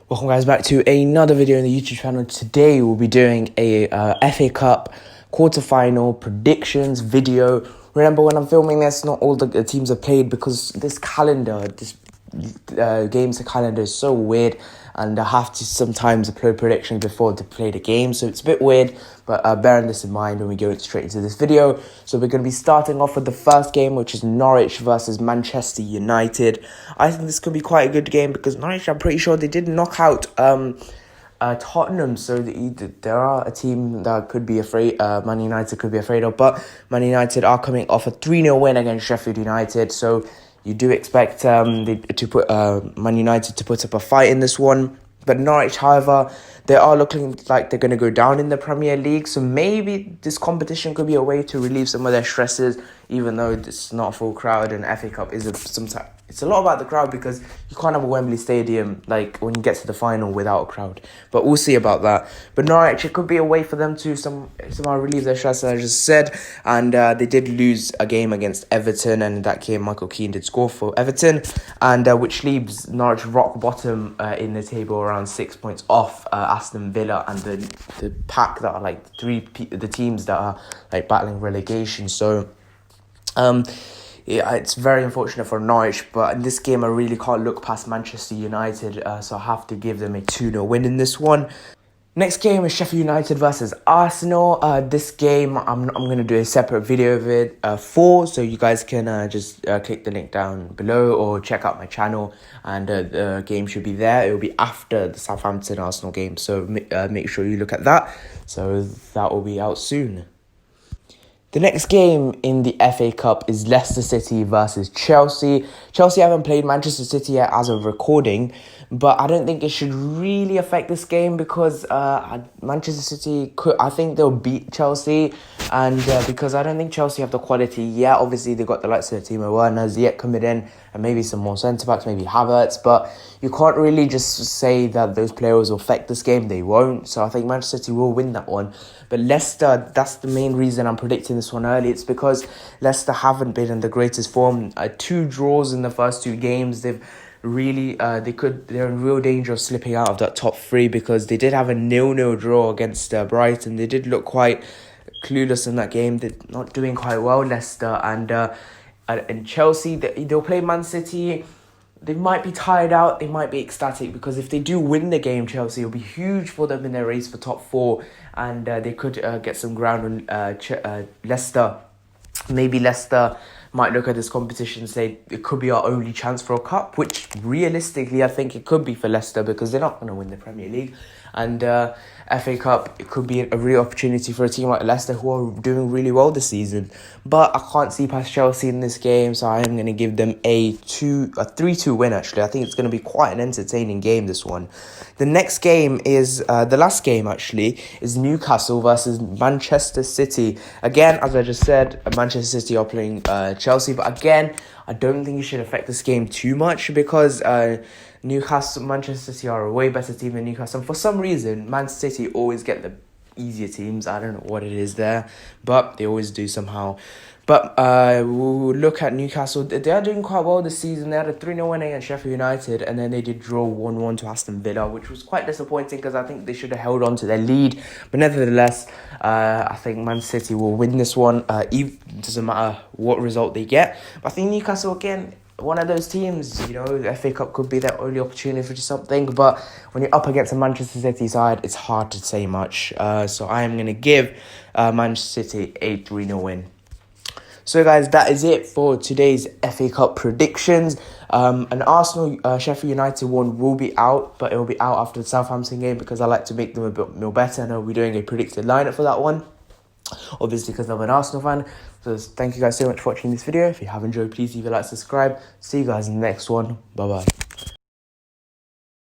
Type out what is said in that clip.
Welcome guys back to another video on the YouTube channel. Today we'll be doing a FA Cup quarter-final predictions video. Remember, when I'm filming this, not all the teams are played because this game's calendar is so weird, and I have to sometimes upload predictions before to play the game, so it's a bit weird, but bearing this in mind when we go straight into this video. So we're going to be starting off with the first game, which is Norwich versus Manchester United. I think this could be quite a good game because Norwich, I'm pretty sure they did knock out Tottenham, so there are a team that could be afraid, Man United could be afraid of, but Man United are coming off a 3-0 win against Sheffield United, so you do expect Man United to put up a fight in this one. But Norwich, however, they are looking like they're going to go down in the Premier League. So maybe this competition could be a way to relieve some of their stresses, even though it's not a full crowd, and FA Cup is sometimes it's a lot about the crowd because you can't have a Wembley Stadium like when you get to the final without a crowd. But we'll see about that. But Norwich, it could be a way for them to somehow relieve their stress, as I just said. And they did lose a game against Everton, and in that game Michael Keane did score for Everton, and which leaves Norwich rock bottom in the table, around 6 points off Aston Villa and the pack that are like the teams that are like battling relegation. So yeah, it's very unfortunate for Norwich, but in this game I really can't look past Manchester United, so I have to give them a 2-0 win in this one. Next game is Sheffield United versus Arsenal. This game I'm going to do a separate video of it so you guys can just click the link down below or check out my channel, and the game should be there. It will be after the Southampton Arsenal game, so make sure you look at that. So that will be out soon. The next game in the FA Cup is Leicester City versus Chelsea. Chelsea haven't played Manchester City yet as of recording, but I don't think it should really affect this game because Manchester City I think they'll beat Chelsea, and because I don't think Chelsea have the quality yet. Obviously, they've got the likes of Timo Werner's yet coming in, and maybe some more centre-backs, maybe Havertz, but you can't really just say that those players will affect this game. They won't, so I think Manchester City will win that one. But Leicester, that's the main reason I'm predicting this one early. It's because Leicester haven't been in the greatest form. 2 draws in the first 2 games. They've really they're in real danger of slipping out of that top 3 because they did have a 0-0 draw against Brighton. They did look quite clueless in that game. They're not doing quite well, Leicester, and Chelsea. They'll play Man City. They might be tired out, they might be ecstatic, because if they do win the game, Chelsea, will be huge for them in their race for top 4, and they could get some ground on Leicester. Maybe Leicester might look at this competition and say it could be our only chance for a cup, which realistically I think it could be for Leicester because they're not going to win the Premier League. And FA Cup, it could be a real opportunity for a team like Leicester, who are doing really well this season. But I can't see past Chelsea in this game, so I am going to give them a 3-2 win, actually. I think it's going to be quite an entertaining game, this one. The next game is, the last game, actually, is Newcastle versus Manchester City. Again, as I just said, Manchester City are playing Chelsea, but again, I don't think it should affect this game too much because Manchester City are a way better team than Newcastle. And for some reason, Man City always get the easier teams. I don't know what it is there, but they always do somehow. But we'll look at Newcastle. They are doing quite well this season. They had a 3-0 win against Sheffield United, and then they did draw 1-1 to Aston Villa, which was quite disappointing because I think they should have held on to their lead. But nevertheless, I think Man City will win this one. It doesn't matter what result they get. But I think Newcastle, again, one of those teams, the FA Cup could be their only opportunity for something. But when you're up against a Manchester City side, it's hard to say much. So I am going to give Manchester City a 3-0 win. So guys, that is it for today's FA Cup predictions. An Arsenal Sheffield United one will be out, but it will be out after the Southampton game because I like to make them a bit more better, and I'll be doing a predicted lineup for that one, obviously because I'm an Arsenal fan. So thank you guys so much for watching this video. If you have enjoyed, please leave a like, subscribe. See you guys in the next one. Bye bye.